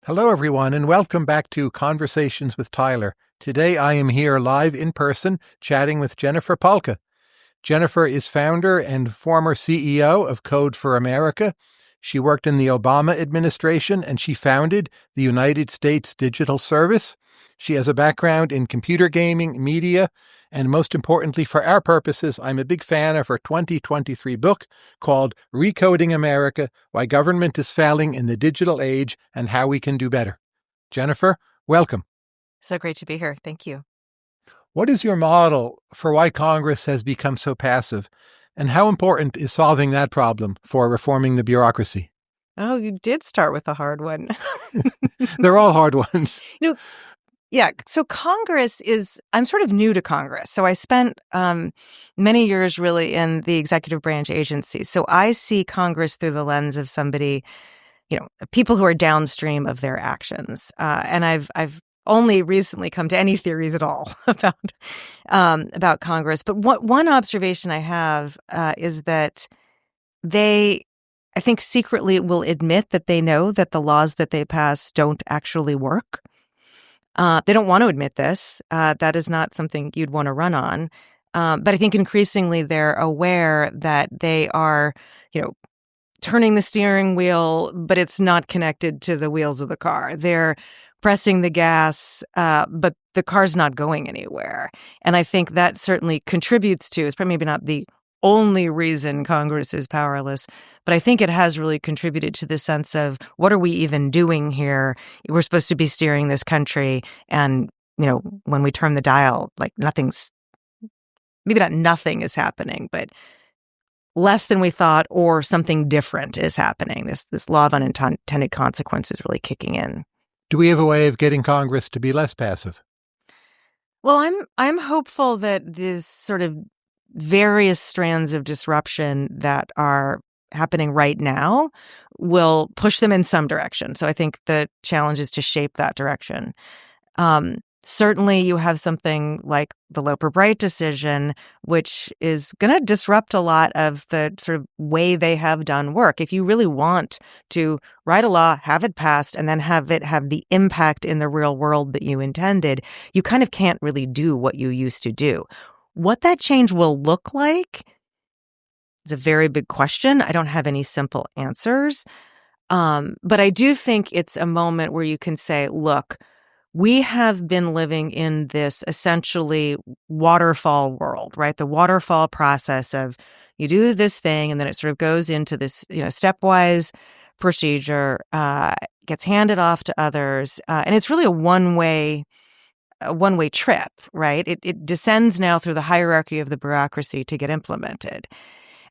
Hello, everyone, and welcome back to Conversations with Tyler. Today, I am here live in person chatting with Jennifer Pahlka. Jennifer is founder and former CEO of Code for America. She worked in the Obama administration and she founded the United States Digital Service. She has a background in computer gaming, media, and most importantly, for our purposes, I'm a big fan of her 2023 book called Recoding America: Why Government is Failing in the Digital Age and How We Can Do Better. Jennifer, welcome. So great to be here. Thank you. What is your model for why Congress has become so passive, and how important is solving that problem for reforming the bureaucracy? Oh, you did start with a hard one. They're all hard ones. Yeah. So I'm sort of new to Congress. So I spent many years really in the executive branch agencies. So I see Congress through the lens of somebody, people who are downstream of their actions. And I've only recently come to any theories at all about Congress. But one observation I have is that I think secretly will admit that they know that the laws that they pass don't actually work. They don't want to admit this. That is not something you'd want to run on. But I think increasingly they're aware that they are, turning the steering wheel, but it's not connected to the wheels of the car. They're pressing the gas, but the car's not going anywhere. And I think that certainly contributes to, it's probably maybe not the only reason Congress is powerless, but I think it has really contributed to the sense of, what are we even doing here? We're supposed to be steering this country. And, when we turn the dial, like maybe not nothing is happening, but less than we thought, or something different is happening. This law of unintended consequences really kicking in. Do we have a way of getting Congress to be less passive? Well, I'm hopeful that these sort of various strands of disruption that are happening right now will push them in some direction. So I think the challenge is to shape that direction. Certainly, you have something like the Loper-Bright decision, which is going to disrupt a lot of the sort of way they have done work. If you really want to write a law, have it passed, and then have it have the impact in the real world that you intended, you kind of can't really do what you used to do. What that change will look like is a very big question. I don't have any simple answers. But I do think it's a moment where you can say, look, we have been living in this essentially waterfall world, right? The waterfall process of you do this thing and then it sort of goes into this, stepwise procedure, gets handed off to others. And it's really a one-way trip, right? It descends now through the hierarchy of the bureaucracy to get implemented.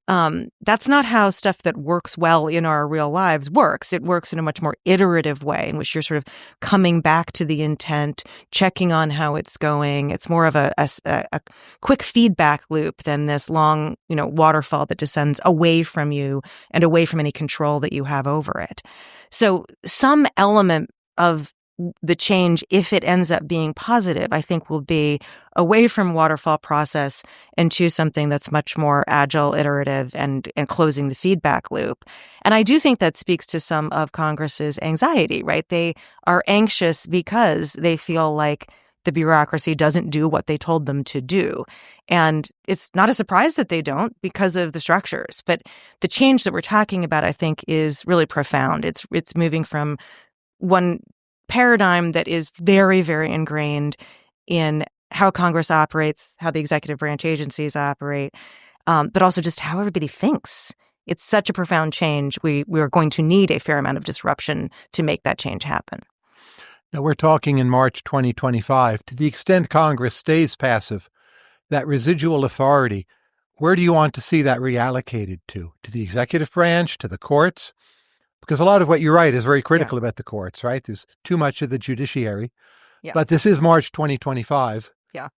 That's not how stuff that works well in our real lives works. It works in a much more iterative way in which you're sort of coming back to the intent, checking on how it's going. It's more of a quick feedback loop than this long, waterfall that descends away from you and away from any control that you have over it. So some element of the change, if it ends up being positive, I think will be away from waterfall process into something that's much more agile, iterative, and closing the feedback loop. And I do think that speaks to some of Congress's anxiety, right? They are anxious because they feel like the bureaucracy doesn't do what they told them to do. And it's not a surprise that they don't because of the structures. But the change that we're talking about, I think, is really profound. It's moving from one paradigm that is very, very ingrained in how Congress operates, how the executive branch agencies operate, but also just how everybody thinks. It's such a profound change. We are going to need a fair amount of disruption to make that change happen. Now, we're talking in March 2025. To the extent Congress stays passive, that residual authority, where do you want to see that reallocated to? To the executive branch, to the courts? Because a lot of what you write is very critical about the courts, right? There's too much of the judiciary. Yeah. But this is March 2025. Yeah.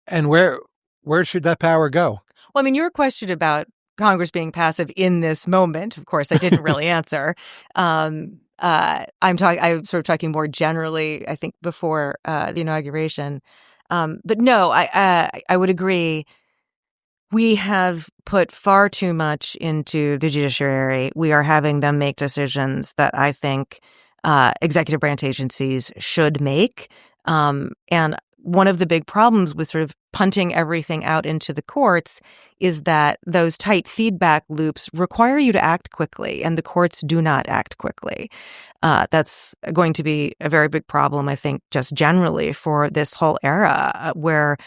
And where should that power go? Well, I mean, your question about Congress being passive in this moment, of course, I didn't really answer. I'm sort of talking more generally, I think, before the inauguration. But no, I would agree. We have put far too much into the judiciary. We are having them make decisions that I think executive branch agencies should make. And one of the big problems with sort of punting everything out into the courts is that those tight feedback loops require you to act quickly, and the courts do not act quickly. That's going to be a very big problem, I think, just generally for this whole era where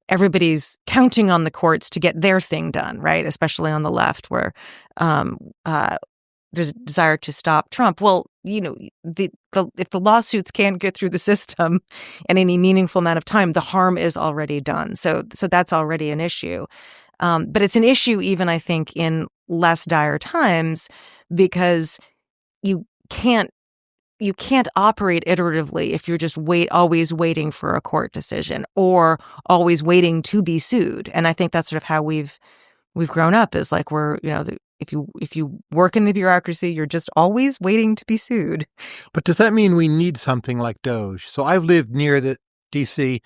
everybody's counting on the courts to get their thing done, right? Especially on the left, where there's a desire to stop Trump. Well, if the lawsuits can't get through the system in any meaningful amount of time, the harm is already done. So that's already an issue. But it's an issue even, I think, in less dire times because you can't operate iteratively if you're just always waiting for a court decision or always waiting to be sued. And I think that's sort of how we've grown up, is like if you work in the bureaucracy, you're just always waiting to be sued. But does that mean we need something like DOGE? So I've lived near the DC,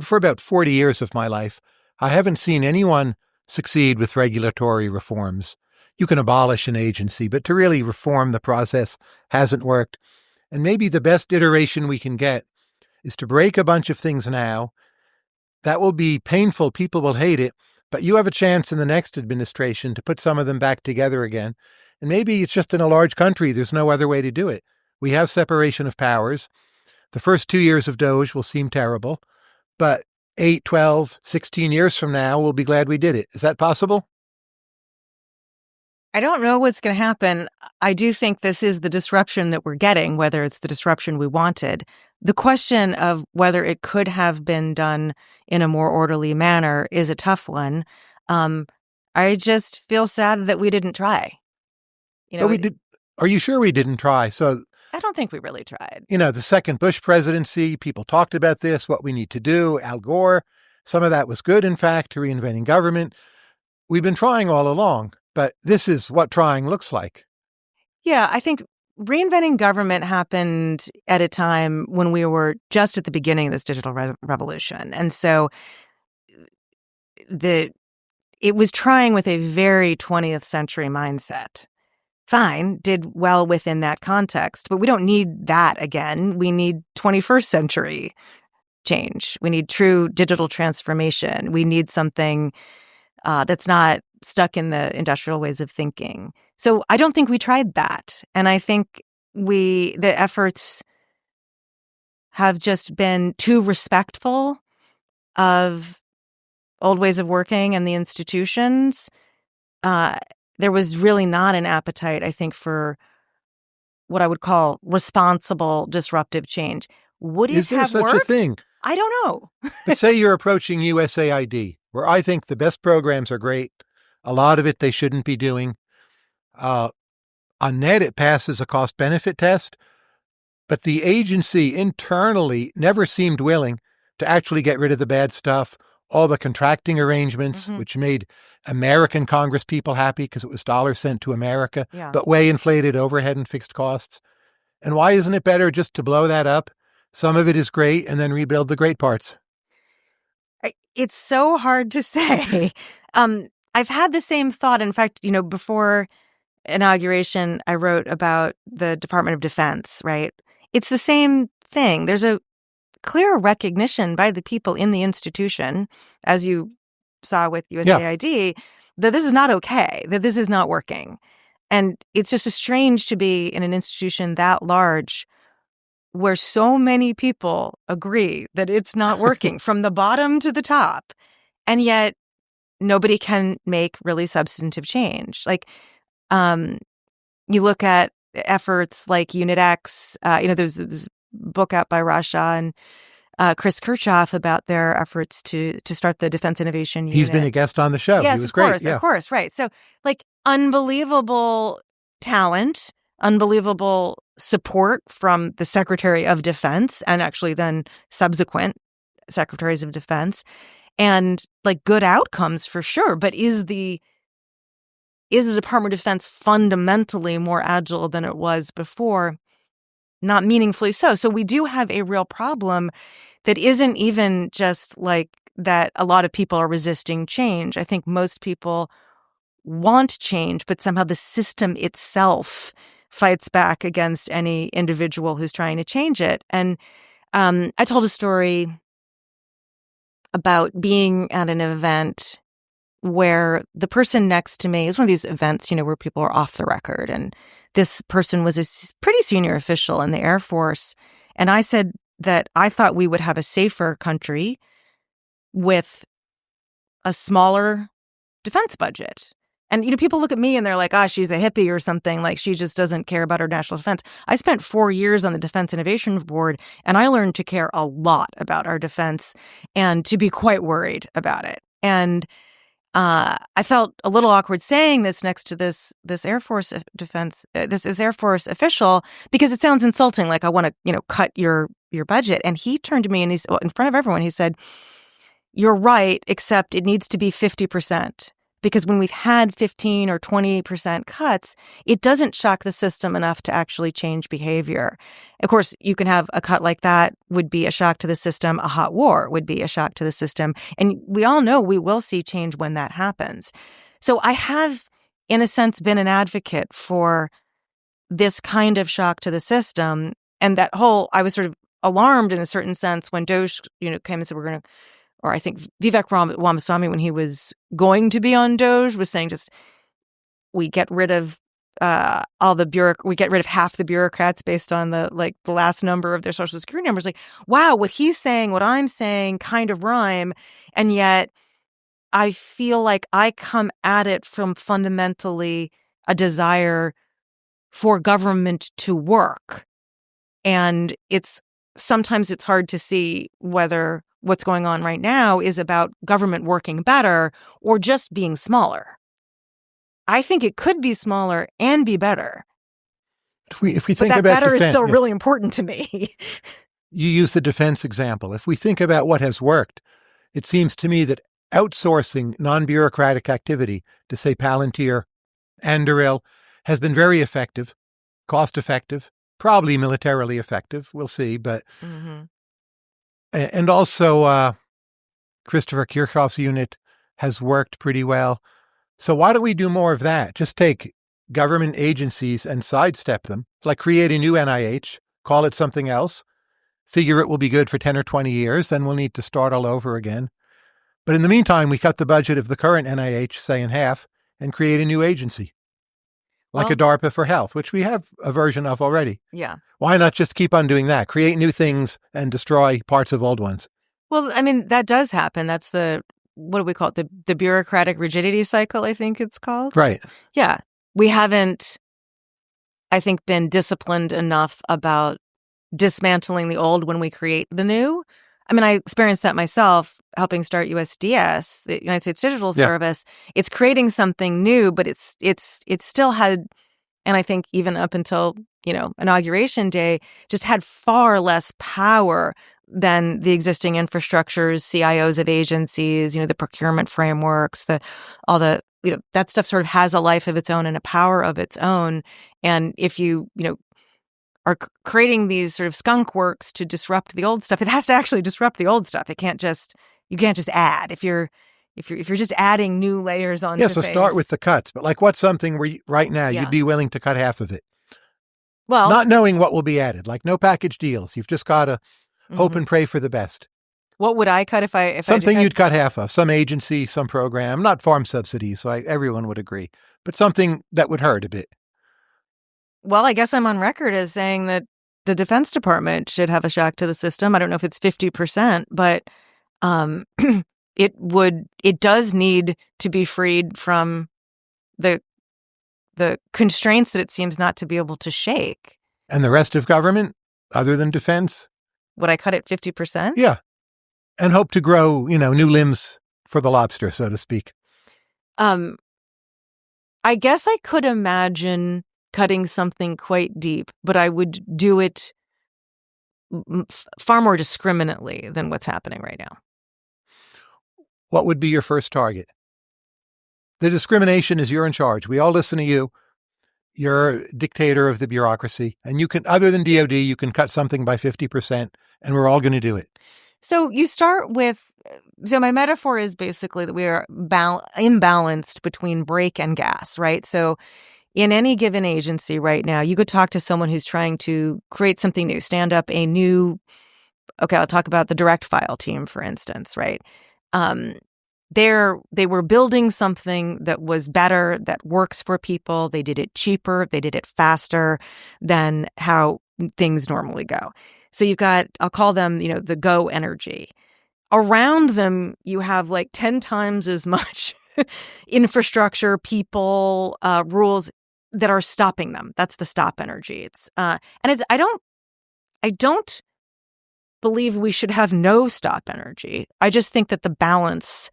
for about 40 years of my life. I haven't seen anyone succeed with regulatory reforms. You can abolish an agency, but to really reform the process hasn't worked. And maybe the best iteration we can get is to break a bunch of things now. That will be painful. People will hate it. But you have a chance in the next administration to put some of them back together again. And maybe it's just in a large country. There's no other way to do it. We have separation of powers. The first 2 years of DOGE will seem terrible, but 8, 12, 16 years from now, we'll be glad we did it. Is that possible? I don't know what's going to happen. I do think this is the disruption that we're getting, whether it's the disruption we wanted. The question of whether it could have been done in a more orderly manner is a tough one. I just feel sad that we didn't try. But we did. Are you sure we didn't try? So I don't think we really tried. The second Bush presidency, people talked about this, what we need to do. Al Gore, some of that was good, in fact, to reinventing government. We've been trying all along, but this is what trying looks like. Yeah, I think reinventing government happened at a time when we were just at the beginning of this digital revolution. And so it was trying with a very 20th century mindset. Fine, did well within that context, but we don't need that again. We need 21st century change. We need true digital transformation. We need something that's not stuck in the industrial ways of thinking. So I don't think we tried that. And I think the efforts have just been too respectful of old ways of working and the institutions. There was really not an appetite, I think, for what I would call responsible disruptive change. Would it have worked? Is there such a thing? I don't know. But say you're approaching USAID, where I think the best programs are great. A lot of it they shouldn't be doing. On net, it passes a cost-benefit test, but the agency internally never seemed willing to actually get rid of the bad stuff, all the contracting arrangements, which made American Congress people happy because it was dollars sent to America, but way inflated overhead and fixed costs. And why isn't it better just to blow that up? Some of it is great and then rebuild the great parts. It's so hard to say. I've had the same thought. In fact, before inauguration, I wrote about the Department of Defense, right? It's the same thing. There's a clear recognition by the people in the institution, as you saw with USAID, that this is not okay, that this is not working. And it's just strange to be in an institution that large where so many people agree that it's not working from the bottom to the top. And yet nobody can make really substantive change. Like, you look at efforts like UnitX, there's this book out by Rasha and Chris Kirchhoff about their efforts to start the Defense Innovation Unit. He's been a guest on the show. Yes, he was of course, great. Of course, right. So, unbelievable talent, unbelievable support from the Secretary of Defense and actually then subsequent Secretaries of Defense, and good outcomes for sure. But is the Department of Defense fundamentally more agile than it was before? Not meaningfully so. So we do have a real problem that isn't even just that a lot of people are resisting change. I think most people want change, but somehow the system itself fights back against any individual who's trying to change it. And I told a story about being at an event where the person next to me is one of these events, where people are off the record. And this person was a pretty senior official in the Air Force. And I said that I thought we would have a safer country with a smaller defense budget. And, people look at me and they're like, she's a hippie or something, like she just doesn't care about our national defense. I spent 4 years on the Defense Innovation Board, and I learned to care a lot about our defense and to be quite worried about it. And I felt a little awkward saying this next to this Air Force this Air Force official, because it sounds insulting, like I want to, cut your budget. And he turned to me and he's in front of everyone, he said, "You're right, except it needs to be 50%. Because when we've had 15 or 20% cuts, it doesn't shock the system enough to actually change behavior. Of course, you can have a cut like that would be a shock to the system. A hot war would be a shock to the system. And we all know we will see change when that happens. So I have, in a sense, been an advocate for this kind of shock to the system. And I was sort of alarmed in a certain sense when DOGE, came and said, we're going to, or I think Vivek Ramaswamy, when he was going to be on DOGE, was saying we get rid of we get rid of half the bureaucrats based on the last number of their social security numbers. Like, wow, what he's saying, what I'm saying kind of rhyme. And yet I feel like I come at it from fundamentally a desire for government to work. And sometimes it's hard to see whether what's going on right now is about government working better or just being smaller. I think it could be smaller and be better. If we think but that about better defense, is still really important to me. You use the defense example. If we think about what has worked, it seems to me that outsourcing non-bureaucratic activity to, say, Palantir and Anduril has been very effective, cost-effective, probably militarily effective. We'll see, but and also Christopher Kirchhoff's unit has worked pretty well. So why don't we do more of that? Just take government agencies and sidestep them, like create a new NIH, call it something else, figure it will be good for 10 or 20 years, then we'll need to start all over again. But in the meantime, we cut the budget of the current NIH, say, in half, and create a new agency, like a DARPA for health, which we have a version of already. Yeah. Why not just keep on doing that? Create new things and destroy parts of old ones. Well, I mean, that does happen. That's what do we call it? The bureaucratic rigidity cycle, I think it's called. Right. Yeah. We haven't, I think, been disciplined enough about dismantling the old when we create the new. I mean, I experienced that myself helping start USDS, the United States Digital Service. It's creating something new, but it's still had, and I think even up until, Inauguration Day, just had far less power than the existing infrastructures, CIOs of agencies, the procurement frameworks, all the that stuff sort of has a life of its own and a power of its own. And if you, are creating these sort of skunk works to disrupt the old stuff, it has to actually disrupt the old stuff. You can't just add. If you're just adding new layers on. Yeah, so start with the cuts. But what's something where right now you'd be willing to cut half of it? Well, not knowing what will be added, like no package deals. You've just got to hope and pray for the best. What would I cut if something you'd cut half of? Some agency, some program, not farm subsidies, so everyone would agree, but something that would hurt a bit. Well, I guess I'm on record as saying that the Defense Department should have a shock to the system. I don't know if it's 50%, but it does need to be freed from the constraints that it seems not to be able to shake. And the rest of government, other than defense? Would I cut it 50%? Yeah. And hope to grow, new limbs for the lobster, so to speak. I guess I could imagine cutting something quite deep, but I would do it far more discriminately than what's happening right now. What would be your first target? The discrimination is you're in charge. We all listen to you. You're dictator of the bureaucracy. And you can, other than DOD, you can cut something by 50%, and we're all going to do it. So you start with, my metaphor is basically that we are imbalanced between brake and gas, right? So in any given agency right now, you could talk to someone who's trying to create something new, stand up a new, okay, I'll talk about the direct file team, for instance, right? They were building something that was better, that works for people. They did it cheaper. They did it faster than how things normally go. So you've got, I'll call them, the go energy. Around them, you have like 10 times as much infrastructure, people, rules that are stopping them. That's the stop energy. It's I don't believe we should have no stop energy. I just think that the balance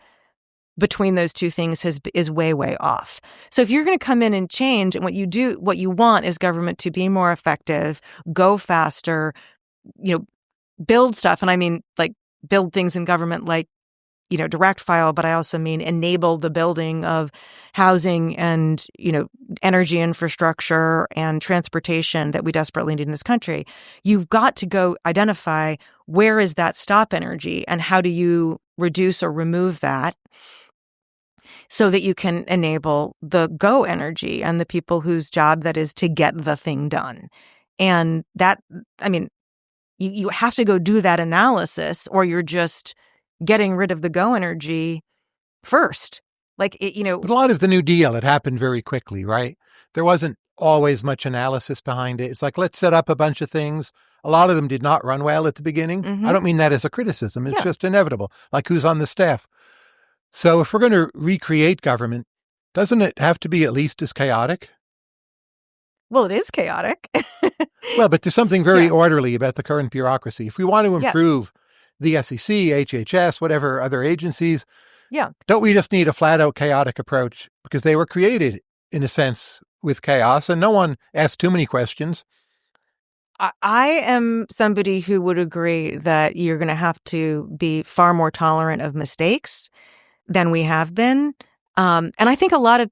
between those two things is way, way off. So if you're going to come in and change, and what you want is government to be more effective, go faster, build stuff. And I mean, like, build things in government like, direct file, but I also mean enable the building of housing and, energy infrastructure and transportation that we desperately need in this country. You've got to go identify where is that stop energy and how do you reduce or remove that so that you can enable the go energy and the people whose job that is to get the thing done. And that, I mean, you have to go do that analysis, or you're just getting rid of the go energy first. Like, But a lot of the New Deal, it happened very quickly, right? There wasn't always much analysis behind it. It's like, let's set up a bunch of things. A lot of them did not run well at the beginning. Mm-hmm. I don't mean that as a criticism. It's just inevitable, like who's on the staff. So if we're going to recreate government, doesn't it have to be at least as chaotic? Well, it is chaotic. Well, but there's something very orderly about the current bureaucracy. If we want to improve the SEC, HHS, whatever other agencies, don't we just need a flat-out chaotic approach? Because they were created, in a sense, with chaos, and no one asked too many questions. I am somebody who would agree that you're going to have to be far more tolerant of mistakes than we have been. And I think a lot of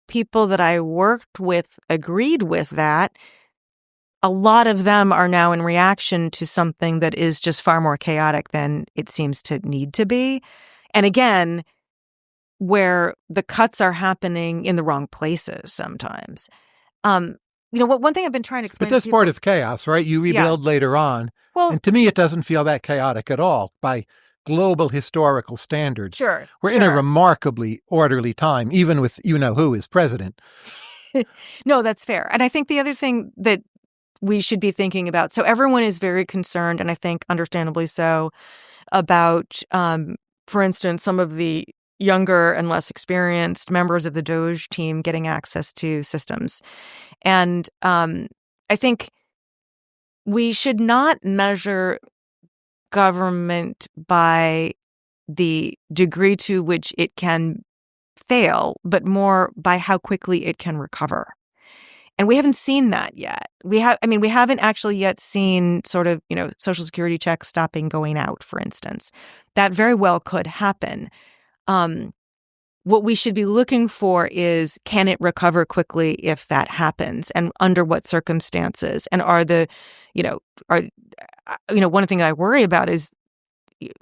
people that I worked with agreed with that. A lot of them are now in reaction to something that is just far more chaotic than it seems to need to be. And again, where the cuts are happening in the wrong places sometimes. One thing I've been trying to explain. But that's part of chaos, right? You rebuild later on. Well, and to me, it doesn't feel that chaotic at all by global historical standards. Sure. We're in a remarkably orderly time, even with who is president. No, that's fair. And I think the other thing that we should be thinking about, so everyone is very concerned, and I think understandably so, about, for instance, some of the younger and less experienced members of the DOGE team getting access to systems. And I think we should not measure government by the degree to which it can fail, but more by how quickly it can recover. And we haven't seen that yet. We haven't actually yet seen sort of, Social Security checks stopping going out, for instance. That very well could happen. What we should be looking for is, can it recover quickly if that happens, and under what circumstances? And one thing I worry about is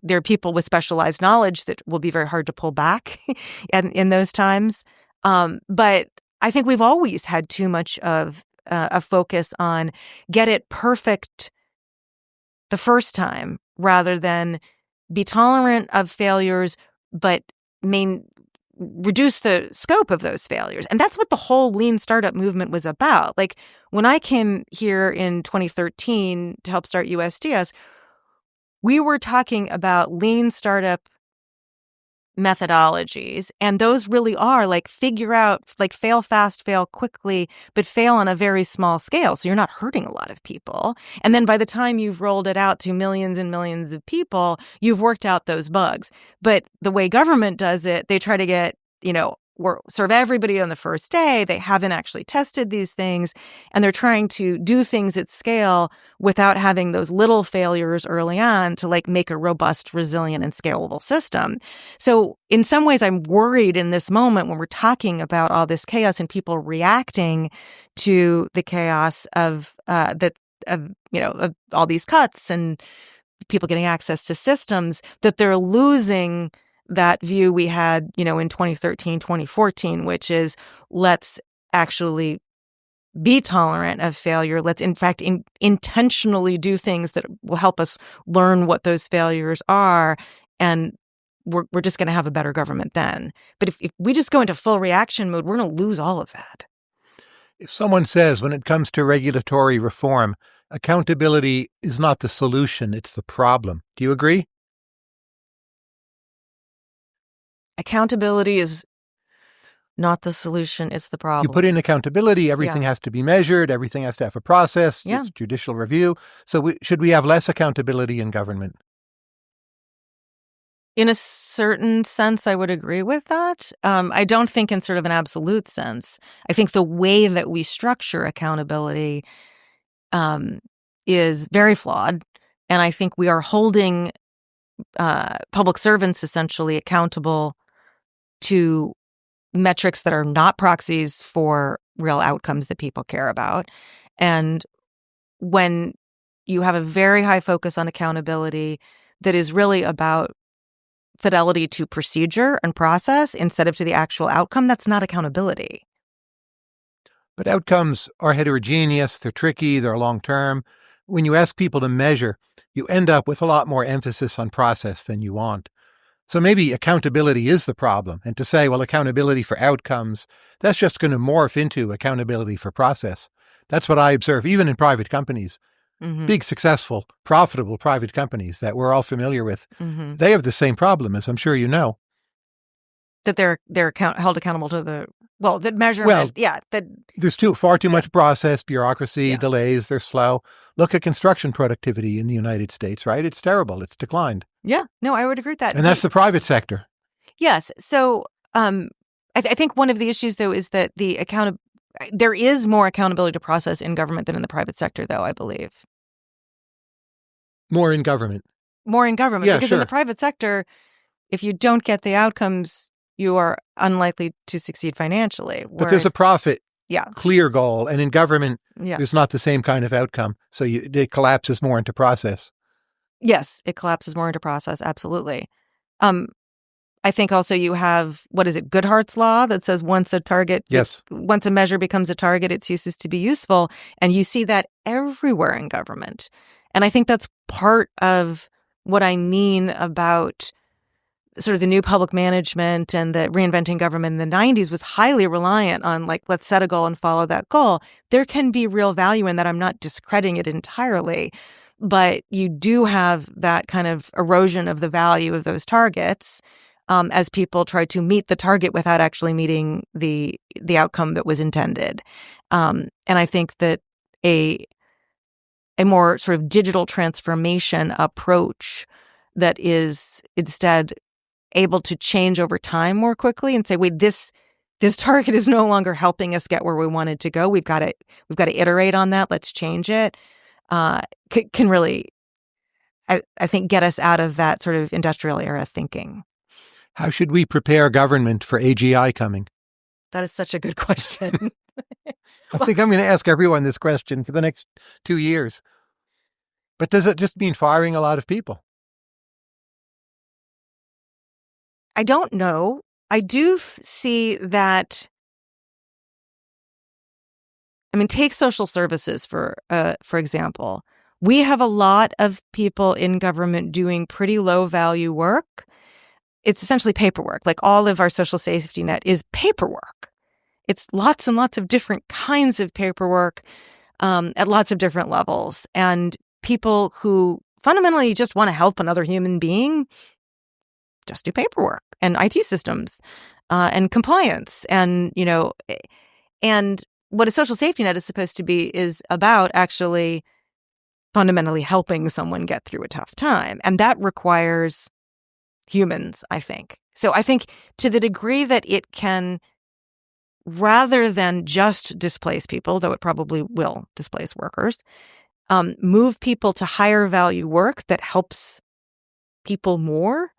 there are people with specialized knowledge that will be very hard to pull back in those times. But I think we've always had too much of a focus on get it perfect the first time rather than be tolerant of failures, but reduce the scope of those failures. And that's what the whole lean startup movement was about. Like, when I came here in 2013 to help start USDS, we were talking about lean startup methodologies. And those really are like, figure out, like, fail fast, fail quickly, but fail on a very small scale. So you're not hurting a lot of people. And then by the time you've rolled it out to millions and millions of people, you've worked out those bugs. But the way government does it, they try to get, serve everybody on the first day. They haven't actually tested these things, and they're trying to do things at scale without having those little failures early on to like make a robust, resilient, and scalable system. So in some ways, I'm worried in this moment when we're talking about all this chaos and people reacting to the chaos of all these cuts and people getting access to systems, that they're losing that view we had, in 2013, 2014, which is, let's actually be tolerant of failure. Let's, in fact, intentionally do things that will help us learn what those failures are. And we're just going to have a better government then. But if we just go into full reaction mode, we're going to lose all of that. If someone says when it comes to regulatory reform, accountability is not the solution, it's the problem. Do you agree? Accountability is not the solution, it's the problem. You put in accountability, everything has to be measured, everything has to have a process, it's judicial review. So should we have less accountability in government? In a certain sense, I would agree with that. I don't think in sort of an absolute sense. I think the way that we structure accountability is very flawed. And I think we are holding public servants essentially accountable to metrics that are not proxies for real outcomes that people care about. And when you have a very high focus on accountability that is really about fidelity to procedure and process instead of to the actual outcome, that's not accountability. But outcomes are heterogeneous, they're tricky, they're long-term. When you ask people to measure, you end up with a lot more emphasis on process than you want. So maybe accountability is the problem. And to say, well, accountability for outcomes, that's just going to morph into accountability for process. That's what I observe, even in private companies. Mm-hmm. Big, successful, profitable private companies that we're all familiar with, they have the same problem, as I'm sure you know. That they're held accountable to that measurement. There's far too much process, bureaucracy, delays, they're slow. Look at construction productivity in the United States, right? It's terrible. It's declined. Yeah, no, I would agree with that. And that's the private sector. Yes. So I think one of the issues, though, is that there is more accountability to process in government than in the private sector, though, I believe. More in government. Yeah, because in the private sector, if you don't get the outcomes, you are unlikely to succeed financially. But there's a profit clear goal. And in government, there's not the same kind of outcome. So it collapses more into process. Yes, it collapses more into process. Absolutely. I think also you have, Goodhart's law that says once a measure becomes a target, it ceases to be useful. And you see that everywhere in government. And I think that's part of what I mean about sort of the new public management and the reinventing government in the 90s was highly reliant on let's set a goal and follow that goal. There can be real value in that. I'm not discrediting it entirely, but you do have that kind of erosion of the value of those targets as people try to meet the target without actually meeting the outcome that was intended. And I think that a more sort of digital transformation approach that is instead able to change over time more quickly and say, wait, this target is no longer helping us get where we wanted to go. We've got to iterate on that. Let's change it. Can really, I think, get us out of that sort of industrial era thinking. How should we prepare government for AGI coming? That is such a good question. I think I'm going to ask everyone this question for the next 2 years. But does it just mean firing a lot of people? I don't know. I do see that. I mean, take social services for example. We have a lot of people in government doing pretty low value work. It's essentially paperwork. Like all of our social safety net is paperwork. It's lots and lots of different kinds of paperwork at lots of different levels. And people who fundamentally just want to help another human being just do paperwork and IT systems and compliance. And, and what a social safety net is supposed to be is about actually fundamentally helping someone get through a tough time. And that requires humans, I think. So I think to the degree that it can, rather than just displace people, though it probably will displace workers, move people to higher value work that helps people more,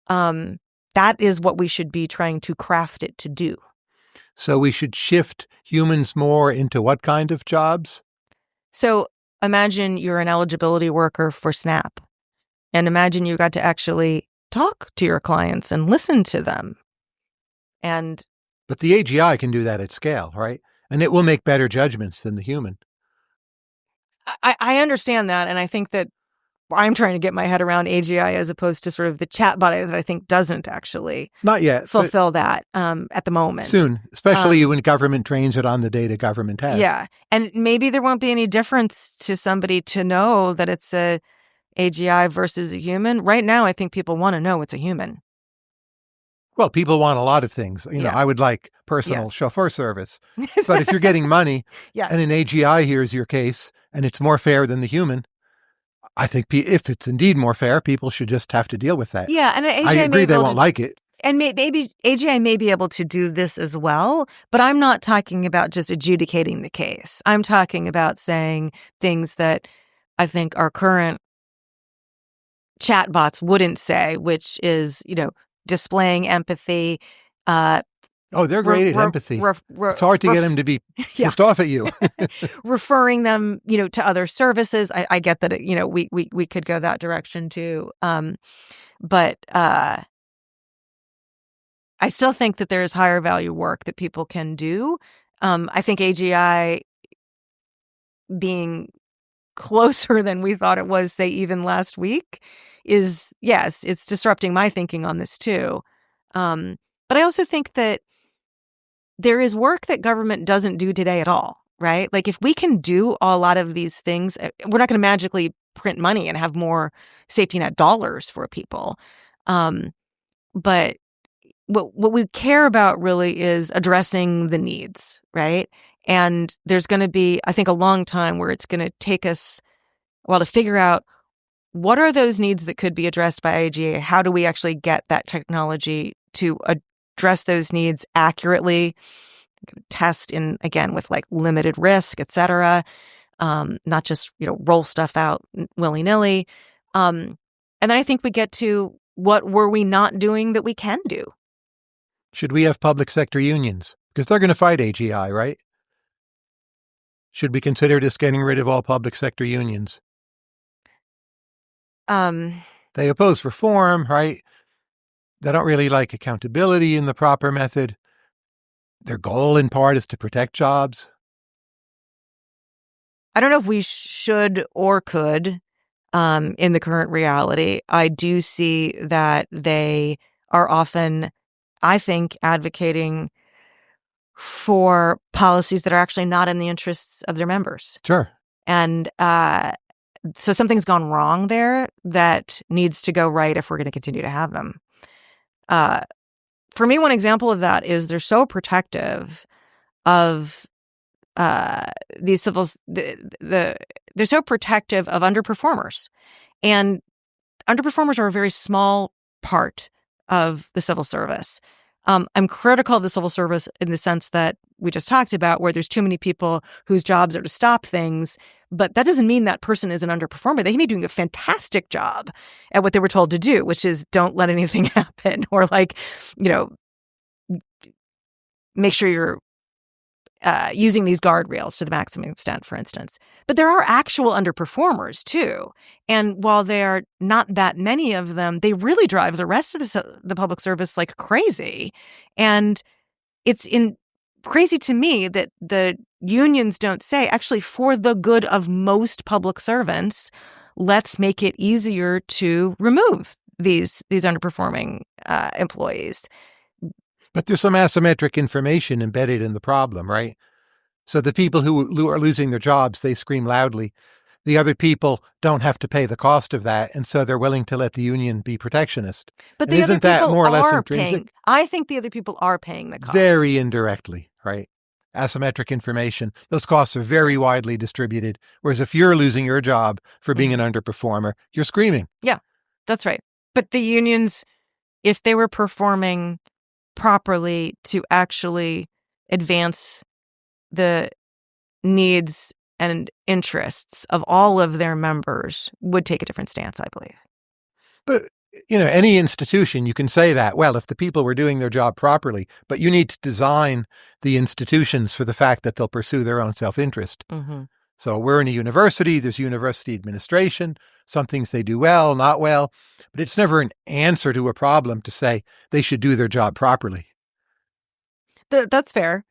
that is what we should be trying to craft it to do. So we should shift humans more into what kind of jobs? So imagine you're an eligibility worker for SNAP, and imagine you got to actually talk to your clients and listen to them. But the AGI can do that at scale, right? And it will make better judgments than the human. I understand that. And I think that I'm trying to get my head around AGI as opposed to sort of the chatbot that I think doesn't actually not yet fulfill that at the moment. Soon, especially when government trains it on the data government has. Yeah. And maybe there won't be any difference to somebody to know that it's a AGI versus a human. Right now, I think people want to know it's a human. Well, people want a lot of things. You know, I would like personal chauffeur service. But if you're getting money and an AGI hears your case and it's more fair than the human, I think if it's indeed more fair, people should just have to deal with that. Yeah, and AGI I agree they won't like it. And maybe AGI may be able to do this as well, but I'm not talking about just adjudicating the case. I'm talking about saying things that I think our current chatbots wouldn't say, which is, displaying empathy. They're great at empathy. It's hard to get them to be pissed off at you. Referring them, to other services. I get that, we could go that direction too. But I still think that there is higher value work that people can do. I think AGI being closer than we thought it was, say, even last week is, yes, it's disrupting my thinking on this too. But I also think that there is work that government doesn't do today at all, right? Like if we can do a lot of these things, we're not going to magically print money and have more safety net dollars for people. But what we care about really is addressing the needs, right? And there's going to be, I think, a long time where it's going to take us a while to figure out what are those needs that could be addressed by AGI? How do we actually get that technology to address those needs accurately, test again with like limited risk, et cetera, not just, roll stuff out willy-nilly. And then I think we get to what were we not doing that we can do? Should we have public sector unions? Because they're going to fight AGI, right? Should we consider just getting rid of all public sector unions? They oppose reform, right? They don't really like accountability in the proper method. Their goal, in part, is to protect jobs. I don't know if we should or could in the current reality. I do see that they are often, I think, advocating for policies that are actually not in the interests of their members. Sure. And so something's gone wrong there that needs to go right if we're going to continue to have them. For me, one example of that is they're so protective of these civils. They're so protective of underperformers, and underperformers are a very small part of the civil service. I'm critical of the civil service in the sense that we just talked about, where there's too many people whose jobs are to stop things. But that doesn't mean that person is an underperformer. They can be doing a fantastic job at what they were told to do, which is don't let anything happen, or make sure you're using these guardrails to the maximum extent, for instance. But there are actual underperformers too. And while there are not that many of them, they really drive the rest of the public service like crazy. And it's crazy to me that the unions don't say, actually, for the good of most public servants, let's make it easier to remove these underperforming employees. But there's some asymmetric information embedded in the problem, right? So the people who are losing their jobs, they scream loudly. The other people don't have to pay the cost of that, and so they're willing to let the union be protectionist. But and isn't that more or less intrinsic? I think the other people are paying the cost. Very indirectly, right? Asymmetric information. Those costs are very widely distributed. Whereas if you're losing your job for being an underperformer, you're screaming. Yeah, that's right. But the unions, if they were performing properly to actually advance the needs and interests of all of their members, would take a different stance, I believe. But, any institution, you can say that, well, if the people were doing their job properly, but you need to design the institutions for the fact that they'll pursue their own self-interest. Mm-hmm. So we're in a university, there's university administration, some things they do well, not well, but it's never an answer to a problem to say they should do their job properly. That's fair.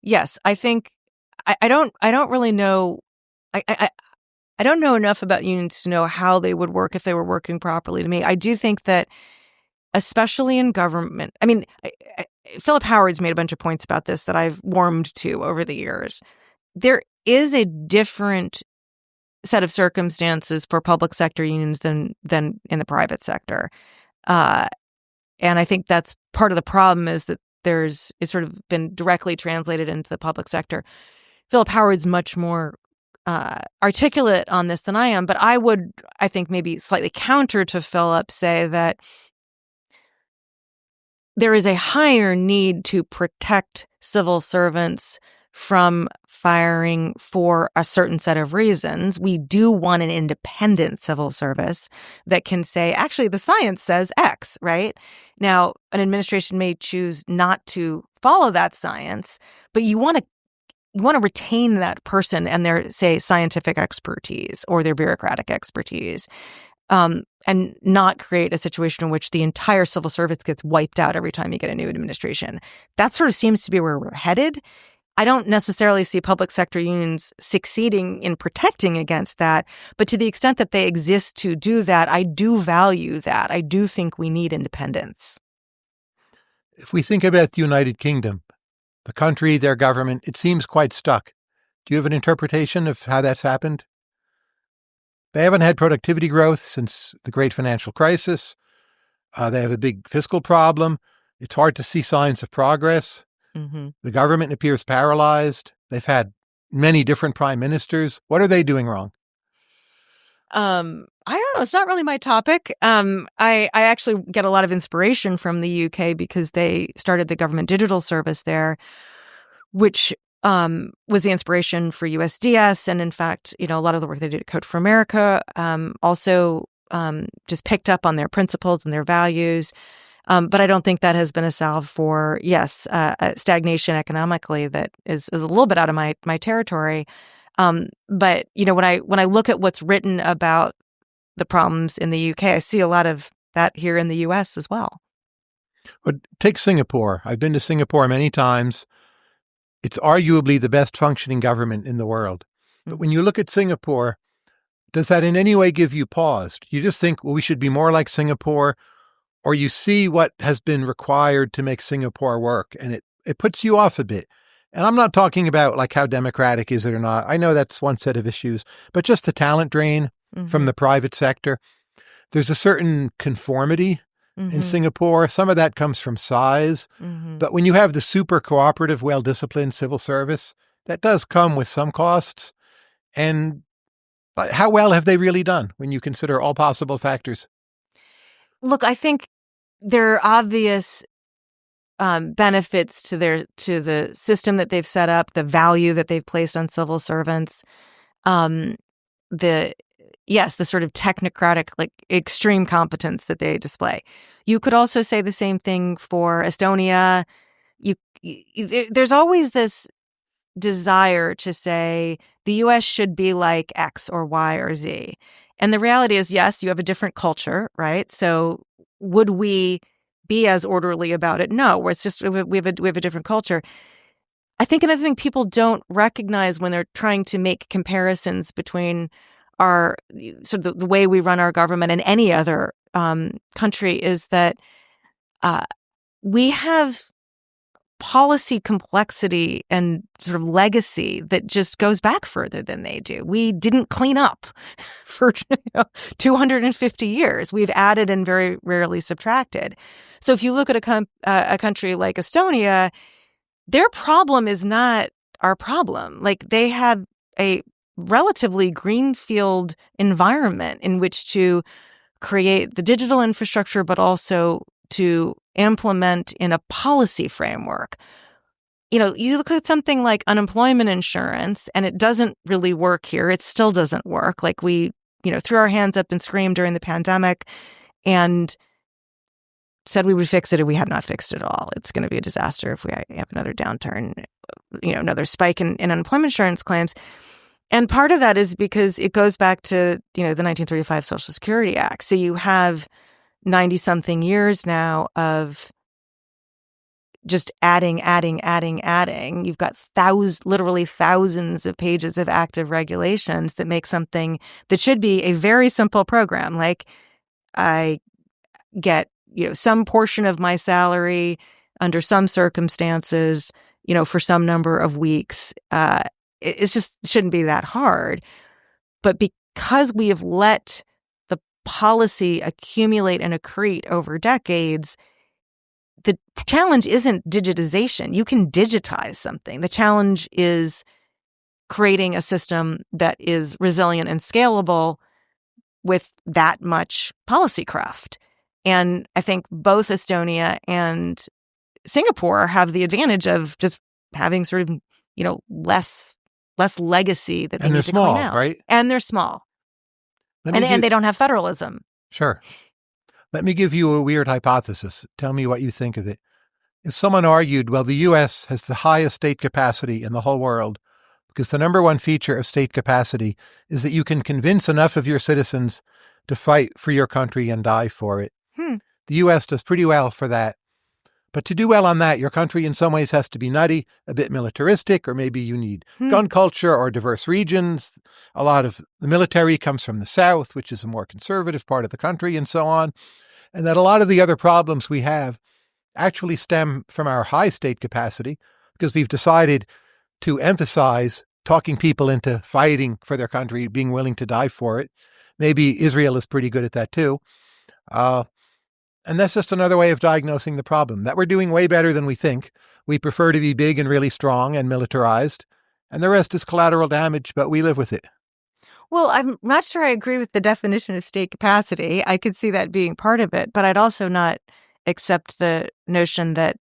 yes, I think I don't really know. I don't know enough about unions to know how they would work if they were working properly. To me, I do think that, especially in government, I mean, Philip Howard's made a bunch of points about this that I've warmed to over the years. There is a different set of circumstances for public sector unions than in the private sector. And I think that's part of the problem, is that it's sort of been directly translated into the public sector. Philip Howard's much more articulate on this than I am, but I think maybe slightly counter to Philip, say that there is a higher need to protect civil servants from firing for a certain set of reasons. We do want an independent civil service that can say, actually, the science says X, right? Now, an administration may choose not to follow that science, but you want to retain that person and their, say, scientific expertise or their bureaucratic expertise, and not create a situation in which the entire civil service gets wiped out every time you get a new administration. That sort of seems to be where we're headed. I don't necessarily see public sector unions succeeding in protecting against that, but to the extent that they exist to do that, I do value that. I do think we need independence. If we think about the United Kingdom, the country, their government, it seems quite stuck. Do you have an interpretation of how that's happened? They haven't had productivity growth since the great financial crisis. They have a big fiscal problem. It's hard to see signs of progress. Mm-hmm. The government appears paralyzed. They've had many different prime ministers. What are they doing wrong? I don't know. It's not really my topic. I actually get a lot of inspiration from the UK because they started the government digital service there, which was the inspiration for USDS. And in fact, a lot of the work they did at Code for America also just picked up on their principles and their values. But I don't think that has been a salve for, stagnation economically that is a little bit out of my territory. But when I look at what's written about the problems in the UK, I see a lot of that here in the US as well. But take Singapore. I've been to Singapore many times. It's arguably the best functioning government in the world. But when you look at Singapore, does that in any way give you pause? You just think, well, we should be more like Singapore, or you see what has been required to make Singapore work, and it puts you off a bit. And I'm not talking about like how democratic is it or not. I know that's one set of issues, but just the talent drain from the private sector. There's a certain conformity in Singapore. Some of that comes from size. But when you have the super cooperative, well-disciplined civil service, that does come with some costs. And how well have they really done when you consider all possible factors? Look, I think there are obvious benefits to the system that they've set up, the value that they've placed on civil servants, the sort of technocratic, like extreme competence that they display. You could also say the same thing for Estonia. There's always this desire to say the U.S. should be like X or Y or Z. And the reality is, yes, you have a different culture, right? So would we be as orderly about it? No, where it's just we have a different culture. I think another thing people don't recognize when they're trying to make comparisons between our sort of the way we run our government and any other country is that we have policy complexity and sort of legacy that just goes back further than they do. We didn't clean up for 250 years. We've added and very rarely subtracted. So if you look at a country like Estonia, their problem is not our problem. Like they have a relatively greenfield environment in which to create the digital infrastructure, but also to implement in a policy framework. You look at something like unemployment insurance, and it doesn't really work here. It still doesn't work. Like we, threw our hands up and screamed during the pandemic and said we would fix it, and we have not fixed it at all. It's going to be a disaster if we have another downturn, another spike in unemployment insurance claims. And part of that is because it goes back to, the 1935 Social Security Act. So you have 90-something years now of just adding. You've got literally thousands of pages of active regulations that make something that should be a very simple program. Like, I get, some portion of my salary under some circumstances, for some number of weeks. It's just shouldn't be that hard. But because we have let the policy accumulate and accrete over decades, the challenge isn't digitization. You can digitize something. The challenge is creating a system that is resilient and scalable with that much policy craft. And I think both Estonia and Singapore have the advantage of just having sort of, less legacy that they need to clean out. Right? And they're small. And they don't have federalism. Sure. Let me give you a weird hypothesis. Tell me what you think of it. If someone argued, well, the U.S. has the highest state capacity in the whole world because the number one feature of state capacity is that you can convince enough of your citizens to fight for your country and die for it. The U.S. does pretty well for that. But to do well on that, your country in some ways has to be nutty, a bit militaristic, or maybe you need gun culture or diverse regions. A lot of the military comes from the South, which is a more conservative part of the country, and so on. And that a lot of the other problems we have actually stem from our high state capacity because we've decided to emphasize talking people into fighting for their country, being willing to die for it. Maybe Israel is pretty good at that too. And that's just another way of diagnosing the problem, that we're doing way better than we think. We prefer to be big and really strong and militarized, and the rest is collateral damage, but we live with it. Well, I'm not sure I agree with the definition of state capacity. I could see that being part of it, but I'd also not accept the notion that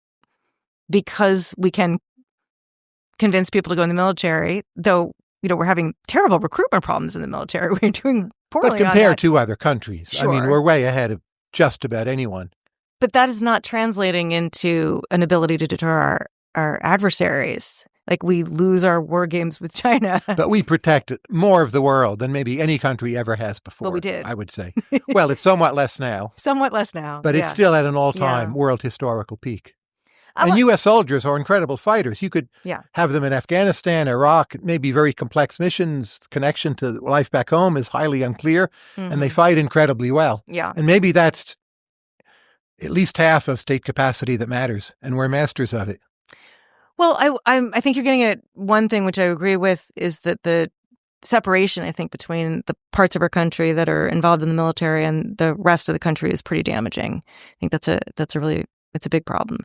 because we can convince people to go in the military, though, we're having terrible recruitment problems in the military. We're doing poorly But compared to other countries, Sure. I mean, we're way ahead of just about anyone. But that is not translating into an ability to deter our adversaries. Like, we lose our war games with China. But we protect more of the world than maybe any country ever has before. Well, we did. I would say. Well, it's somewhat less now. But It's still at an all-time world historical peak. And U.S. soldiers are incredible fighters. You could have them in Afghanistan, Iraq, maybe very complex missions. Connection to life back home is highly unclear, and they fight incredibly well. Yeah. And maybe that's at least half of state capacity that matters, and we're masters of it. Well, I think you're getting at one thing which I agree with is that the separation, I think, between the parts of our country that are involved in the military and the rest of the country is pretty damaging. I think it's a big problem.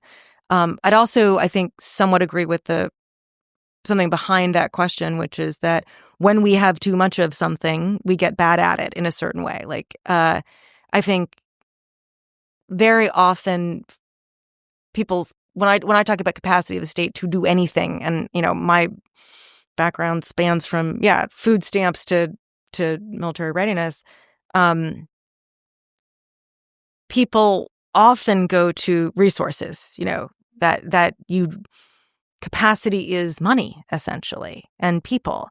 I'd also, I think, somewhat agree with something behind that question, which is that when we have too much of something, we get bad at it in a certain way. Like, I think very often people, when I talk about capacity of the state to do anything, and my background spans from food stamps to military readiness, people often go to resources. That capacity is money, essentially, and people.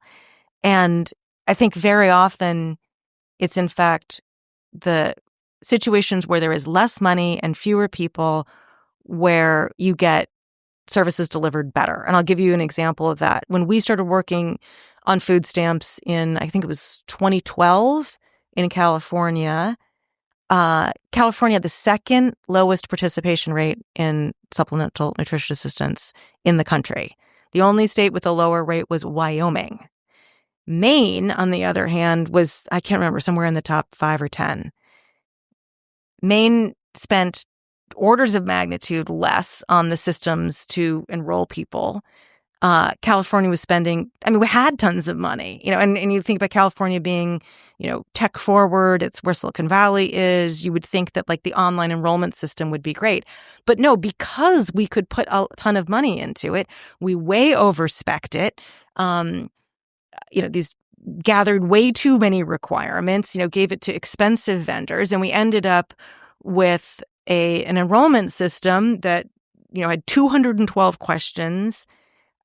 And I think very often it's, in fact, the situations where there is less money and fewer people where you get services delivered better. And I'll give you an example of that. When we started working on food stamps in, I think it was 2012 in California, California had the second lowest participation rate in supplemental nutrition assistance in the country. The only state with a lower rate was Wyoming. Maine, on the other hand, was, I can't remember, somewhere in the top 5 or 10. Maine spent orders of magnitude less on the systems to enroll people. California was spending, we had tons of money, and you think about California being, tech forward, it's where Silicon Valley is. You would think that like the online enrollment system would be great. But no, because we could put a ton of money into it, we way overspec'd it. These gathered way too many requirements, gave it to expensive vendors, and we ended up with an enrollment system that, had 212 questions.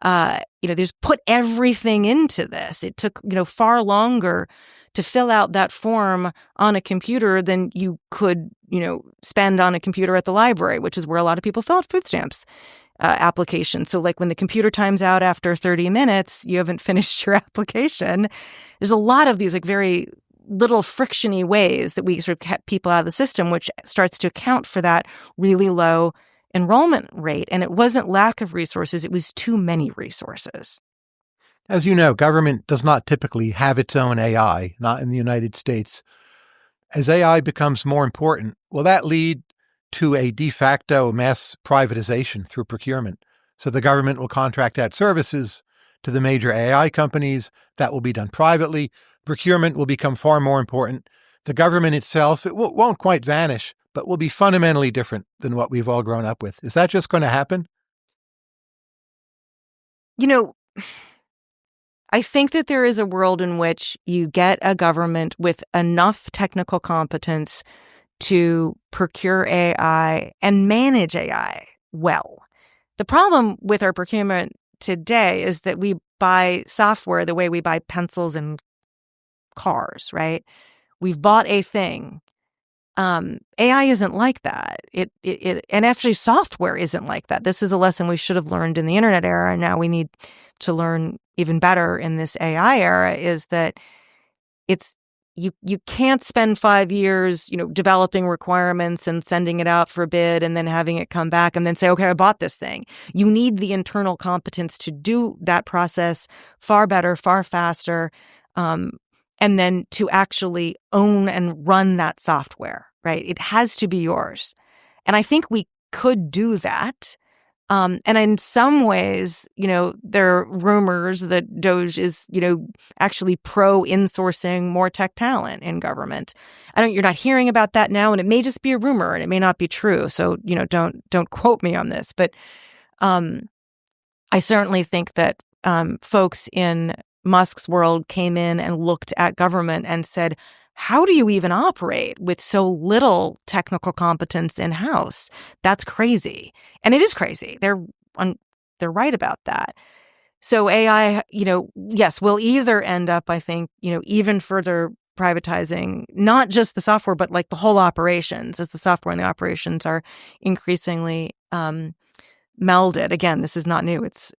There's put everything into this. It took, far longer to fill out that form on a computer than you could, spend on a computer at the library, which is where a lot of people fill out food stamps. application. So like when the computer times out after 30 minutes, you haven't finished your application. There's a lot of these like very little frictiony ways that we sort of kept people out of the system, which starts to account for that really low enrollment rate. And it wasn't lack of resources, it was too many resources. As you know, government does not typically have its own AI, not in the United States. As AI becomes more important, will that lead to a de facto mass privatization through procurement? So the government will contract out services to the major AI companies. That will be done privately. Procurement will become far more important. The government itself, it won't quite vanish, but will be fundamentally different than what we've all grown up with. Is that just going to happen? You know, I think that there is a world in which you get a government with enough technical competence to procure AI and manage AI well. The problem with our procurement today is that we buy software the way we buy pencils and cars, right? We've bought a thing. AI isn't like that. And actually software isn't like that. This is a lesson we should have learned in the internet era, and now we need to learn even better in this AI era, is that it's you can't spend 5 years, developing requirements and sending it out for a bid and then having it come back and then say, okay, I bought this thing. You need the internal competence to do that process far better, far faster, and then to actually own and run that software, right? It has to be yours. And I think we could do that. And in some ways, there are rumors that DOGE is, actually pro-insourcing more tech talent in government. You're not hearing about that now, and it may just be a rumor and it may not be true. So, don't quote me on this. But I certainly think that folks in Musk's world came in and looked at government and said, how do you even operate with so little technical competence in-house? That's crazy. And it is crazy. They're right about that. So AI, yes, will either end up, I think, even further privatizing, not just the software, but like the whole operations, as the software and the operations are increasingly melded. Again, this is not new. It's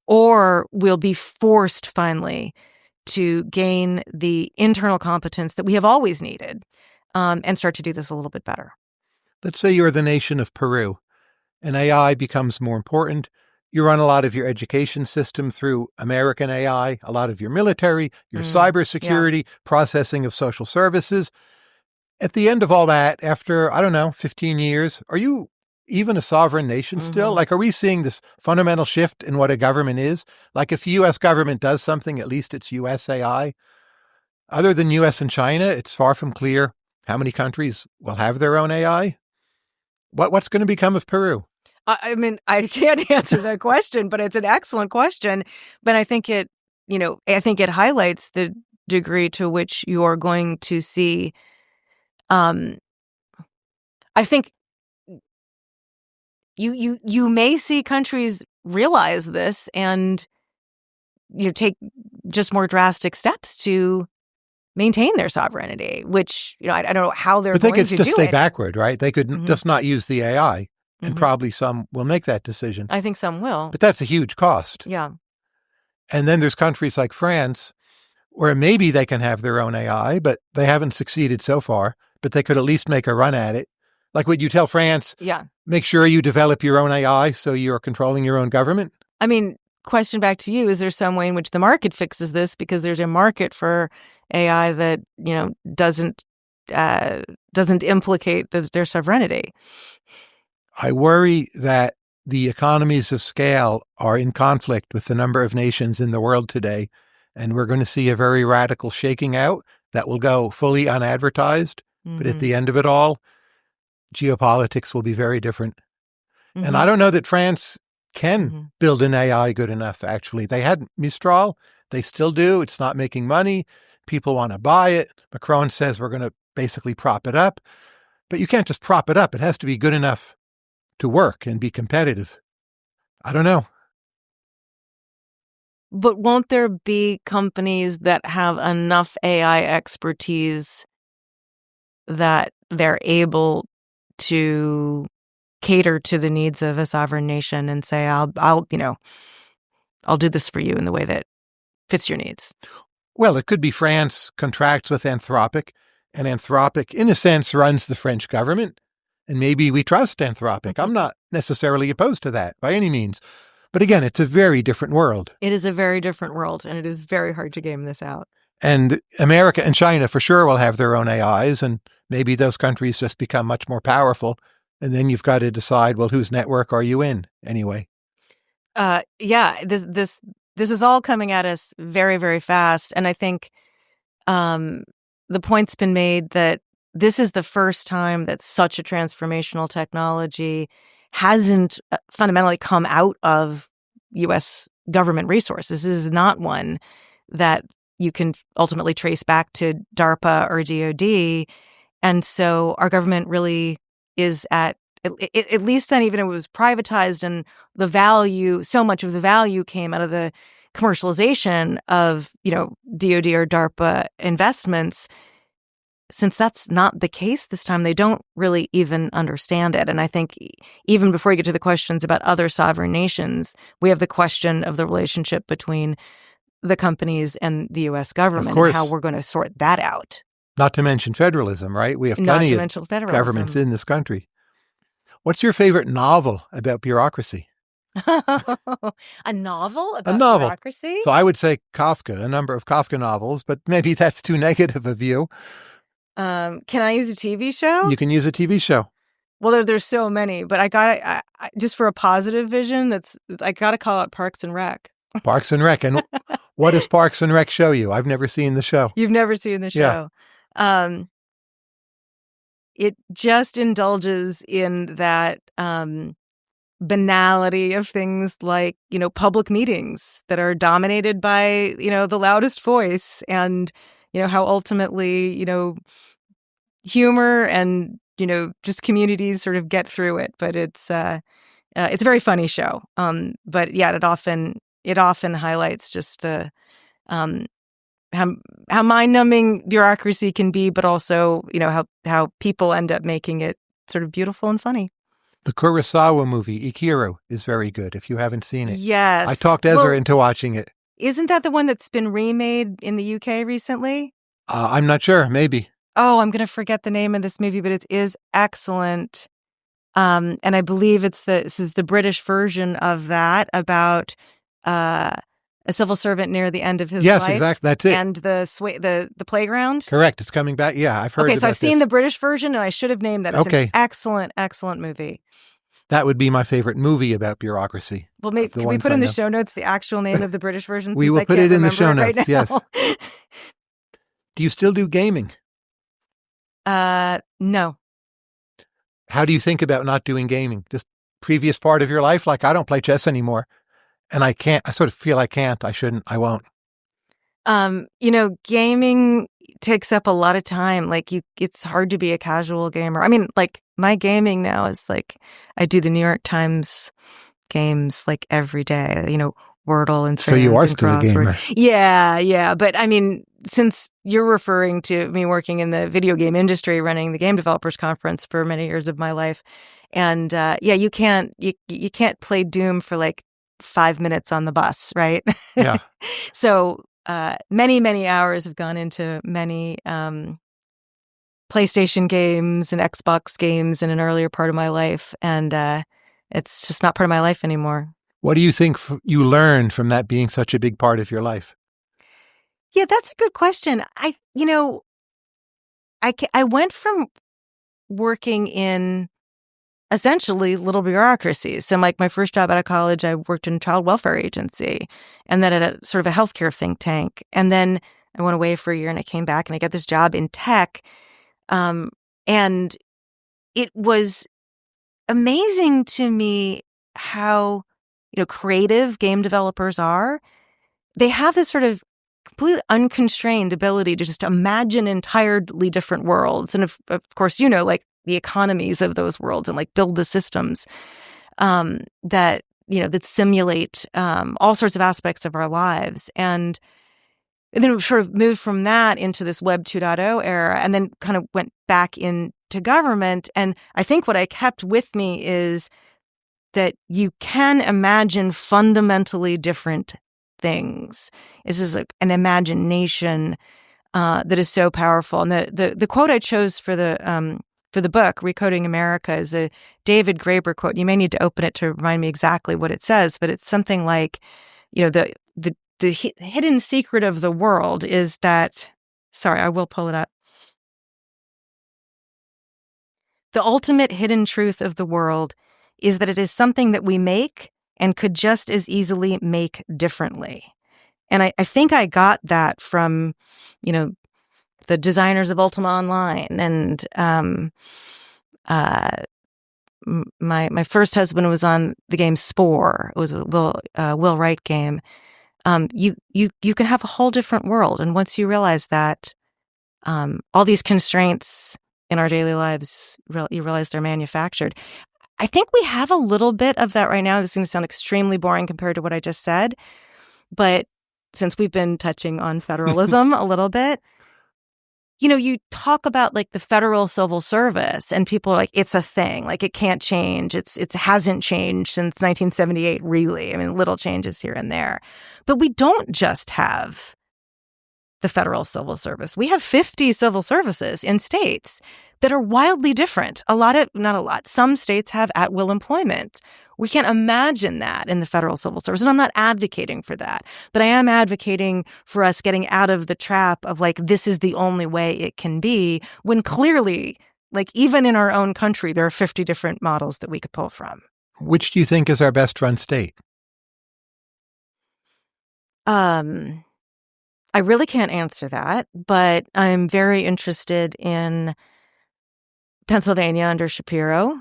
or we'll be forced finally to gain the internal competence that we have always needed, and start to do this a little bit better. Let's say you're the nation of Peru and AI becomes more important. You run a lot of your education system through American AI, a lot of your military, your cybersecurity, processing of social services. At the end of all that, after, 15 years, are you even a sovereign nation still? Like, are we seeing this fundamental shift in what a government is? Like, if the U.S. government does something, at least it's U.S. AI. Other than U.S. and China, it's far from clear how many countries will have their own AI. What's going to become of Peru? I mean, I can't answer that question, but it's an excellent question. But I think it highlights the degree to which you are going to see. I think you may see countries realize this and take just more drastic steps to maintain their sovereignty, which I don't know how they're going to do it. But they could just stay backward, right? They could just not use the AI, and probably some will make that decision. I think some will. But that's a huge cost. Yeah. And then there's countries like France, where maybe they can have their own AI, but they haven't succeeded so far, but they could at least make a run at it. Like, would you tell France, make sure you develop your own AI so you're controlling your own government? I mean, question back to you, is there some way in which the market fixes this? Because there's a market for AI that, doesn't implicate their sovereignty. I worry that the economies of scale are in conflict with the number of nations in the world today, and we're going to see a very radical shaking out that will go fully unadvertised. But at the end of it all, geopolitics will be very different. And I don't know that France can build an AI good enough, actually. They had Mistral. They still do. It's not making money. People want to buy it. Macron says we're going to basically prop it up. But you can't just prop it up. It has to be good enough to work and be competitive. I don't know. But won't there be companies that have enough AI expertise that they're able to cater to the needs of a sovereign nation and say, I'll do this for you in the way that fits your needs. Well, it could be France contracts with Anthropic, and Anthropic, in a sense, runs the French government. And maybe we trust Anthropic. I'm not necessarily opposed to that by any means. But again, it's a very different world. It is a very different world, and it is very hard to game this out. And America and China for sure will have their own AIs, and maybe those countries just become much more powerful. And then you've got to decide, well, whose network are you in anyway? This is all coming at us very, very fast. And I think the point's been made that this is the first time that such a transformational technology hasn't fundamentally come out of U.S. government resources. This is not one that you can ultimately trace back to DARPA or DOD. And so our government really is at least then, even if it was privatized and the value, so much of the value came out of the commercialization of, DOD or DARPA investments. Since that's not the case this time, they don't really even understand it. And I think even before you get to the questions about other sovereign nations, we have the question of the relationship between the companies and the U.S. government and how we're going to sort that out. Not to mention federalism, right? We have plenty of governments in this country. What's your favorite novel about bureaucracy? A novel about bureaucracy? So I would say Kafka, a number of Kafka novels, but maybe that's too negative a view. Can I use a TV show? You can use a TV show. Well, there's so many, but I just for a positive vision, I got to call out Parks and Rec. Parks and Rec. And what does Parks and Rec show you? I've never seen the show. You've never seen the show. Yeah. It just indulges in that banality of things like, public meetings that are dominated by, the loudest voice and, how ultimately, humor and, just communities sort of get through it. But it's a very funny show. But yeah, it often highlights just the how mind-numbing bureaucracy can be, but also, how people end up making it sort of beautiful and funny. The Kurosawa movie, Ikiru, is very good, if you haven't seen it. Yes. I talked Ezra into watching it. Isn't that the one that's been remade in the UK recently? I'm not sure. Maybe. Oh, I'm going to forget the name of this movie, but it is excellent. And I believe this is the British version of that about a civil servant near the end of his life. Yes, exactly. That's it. And the playground. Correct. It's coming back. Yeah, I've heard about this. Okay, so I've seen the British version, and I should have named that. It's an excellent, excellent movie. That would be my favorite movie about bureaucracy. Well, can we put in the show notes the actual name of the British version? We will put it in the show notes, yes. Do you still do gaming? No. How do you think about not doing gaming? Just previous part of your life? Like, I don't play chess anymore. And I sort of feel I can't, I shouldn't, I won't. Gaming takes up a lot of time. Like it's hard to be a casual gamer. I mean, like my gaming now is like, I do the New York Times games like every day, Wordle and So you are still a gamer. Yeah. But I mean, since you're referring to me working in the video game industry, running the Game Developers Conference for many years of my life. And you can't play Doom for like 5 minutes on the bus, right? Yeah. So many, many hours have gone into many PlayStation games and Xbox games in an earlier part of my life. And it's just not part of my life anymore. What do you think you learned from that being such a big part of your life? Yeah, that's a good question. I went from working in essentially little bureaucracies. So like my first job out of college, I worked in a child welfare agency and then at a sort of a healthcare think tank. And then I went away for a year and I came back and I got this job in tech. And it was amazing to me how, creative game developers are. They have this sort of completely unconstrained ability to just imagine entirely different worlds. And of course, like the economies of those worlds and like build the systems that simulate all sorts of aspects of our lives. And then we sort of moved from that into this Web 2.0 era and then kind of went back into to government. And I think what I kept with me is that you can imagine fundamentally different things. This is like an imagination that is so powerful. And the quote I chose for the book, Recoding America, is a David Graeber quote. You may need to open it to remind me exactly what it says, but it's something like, the hidden secret of the world is that, sorry, I will pull it up. The ultimate hidden truth of the world is that it is something that we make and could just as easily make differently. And I think I got that from, the designers of Ultima Online. And my first husband was on the game Spore. It was a Will Wright game. You can have a whole different world. And once you realize that, all these constraints in our daily lives, you realize they're manufactured. I think we have a little bit of that right now. This is going to sound extremely boring compared to what I just said. But since we've been touching on federalism a little bit, you talk about like the federal civil service and people are like, it's a thing, like it can't change. It hasn't changed since 1978, really. I mean, little changes here and there. But we don't just have the federal civil service. We have 50 civil services in states that are wildly different. Some states have at-will employment. We can't imagine that in the federal civil service. And I'm not advocating for that, but I am advocating for us getting out of the trap of like, this is the only way it can be, when clearly, like even in our own country, there are 50 different models that we could pull from. Which do you think is our best run state? I really can't answer that, but I'm very interested in Pennsylvania under Shapiro.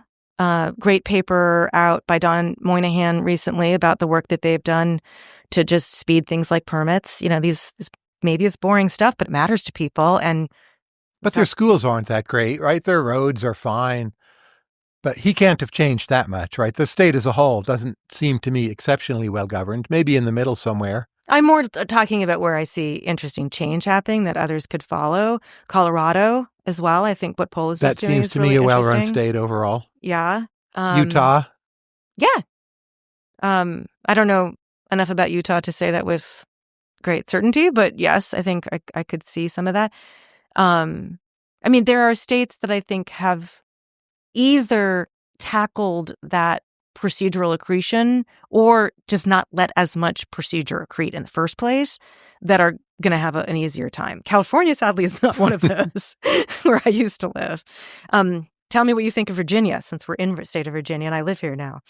Great paper out by Don Moynihan recently about the work that they've done to just speed things like permits. Maybe it's boring stuff, but it matters to people. But their schools aren't that great, right? Their roads are fine. But he can't have changed that much, right? The state as a whole doesn't seem to me exceptionally well governed, maybe in the middle somewhere. I'm more talking about where I see interesting change happening that others could follow. Colorado as well. I think what Polis is doing is really interesting. That seems to me a well-run state overall. Yeah. Utah? Yeah. I don't know enough about Utah to say that with great certainty, but yes, I think I could see some of that. There are states that I think have either tackled that procedural accretion or just not let as much procedure accrete in the first place that are going to have an easier time. California, sadly, is not one of those where I used to live. Tell me what you think of Virginia, since we're in the state of Virginia and I live here now.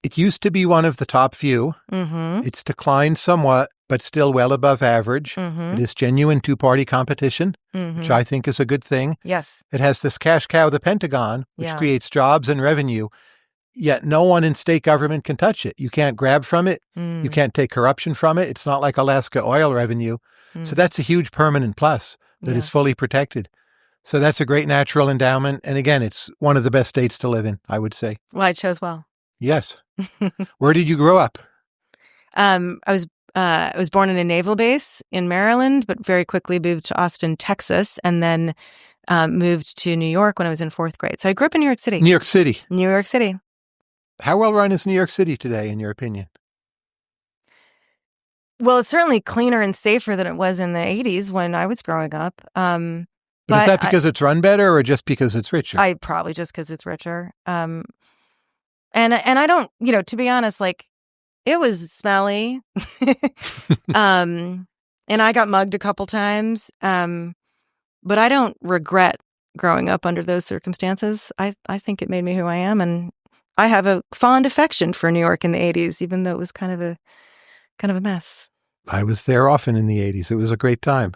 It used to be one of the top few. Mm-hmm. It's declined somewhat, but still well above average. Mm-hmm. It is genuine two-party competition, mm-hmm. which I think is a good thing. Yes. It has this cash cow, the Pentagon, which creates jobs and revenue. Yet no one in state government can touch it. You can't grab from it. You can't take corruption from it. It's not like Alaska oil revenue. So that's a huge permanent plus that is fully protected. So that's a great natural endowment. And again, it's one of the best states to live in, I would say. Well, I chose well. Yes. Where did you grow up? I was born in a naval base in Maryland, but very quickly moved to Austin, Texas, and then moved to New York when I was in 4th grade. So I grew up in New York City. New York City. New York City. How well run is New York City today, in your opinion? Well, it's certainly cleaner and safer than it was in the 80s when I was growing up. But is that because it's run better or just because it's richer? Probably just because it's richer. And I don't, to be honest, like, it was smelly. And I got mugged a couple times. But I don't regret growing up under those circumstances. I think it made me who I am, and I have a fond affection for New York in the 80s, even though it was kind of a mess. I was there often in the 80s. It was a great time.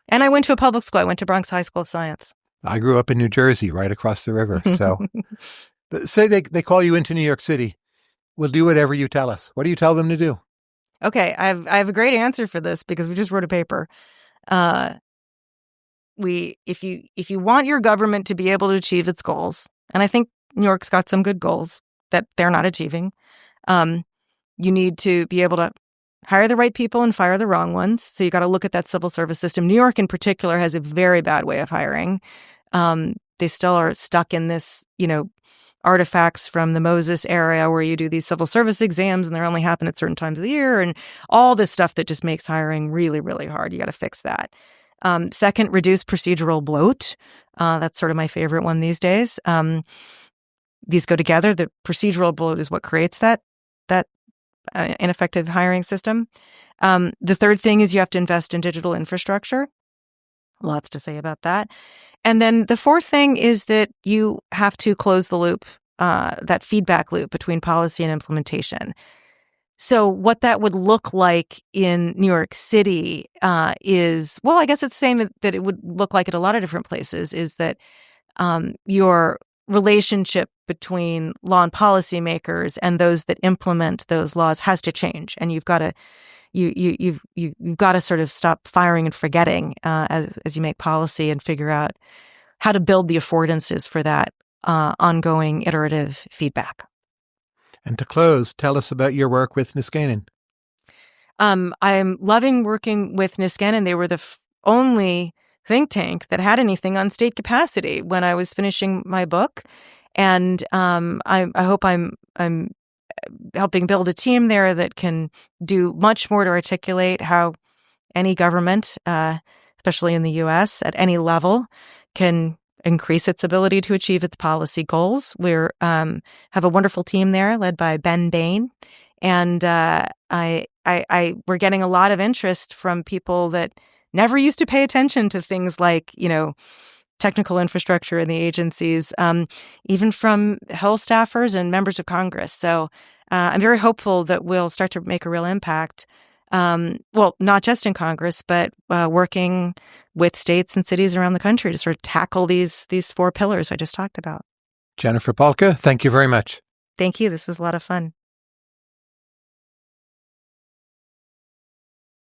And I went to a public school. I went to Bronx High School of Science. I grew up in New Jersey, right across the river. So say they call you into New York City. We'll do whatever you tell us. What do you tell them to do? Okay, I have a great answer for this because we just wrote a paper. If you want your government to be able to achieve its goals, and I think New York's got some good goals that they're not achieving, you need to be able to hire the right people and fire the wrong ones. So you got to look at that civil service system. New York in particular has a very bad way of hiring. they still are stuck in this, artifacts from the Moses era where you do these civil service exams and they only happen at certain times of the year, and all this stuff that just makes hiring really, really hard. You got to fix that. Second, reduce procedural bloat. That's sort of my favorite one these days. These go together. The procedural bloat is what creates that ineffective hiring system. The third thing is you have to invest in digital infrastructure. Lots to say about that. And then the fourth thing is that you have to close the loop, that feedback loop between policy and implementation. So what that would look like in New York City is, well, I guess it's the same that it would look like at a lot of different places, is that your relationship between law and policymakers and those that implement those laws has to change, and you've got to you've got to sort of stop firing and forgetting as you make policy and figure out how to build the affordances for that ongoing iterative feedback. And to close, tell us about your work with Niskanen. I'm loving working with Niskanen. They were the only think tank that had anything on state capacity when I was finishing my book, and I hope I'm helping build a team there that can do much more to articulate how any government, especially in the U.S. at any level, can increase its ability to achieve its policy goals. We have a wonderful team there led by Ben Bain, and we're getting a lot of interest from people that never used to pay attention to things like, technical infrastructure in the agencies, even from Hill staffers and members of Congress. So I'm very hopeful that we'll start to make a real impact. Well, not just in Congress, but working with states and cities around the country to sort of tackle these four pillars I just talked about. Jennifer Pahlka, thank you very much. Thank you. This was a lot of fun.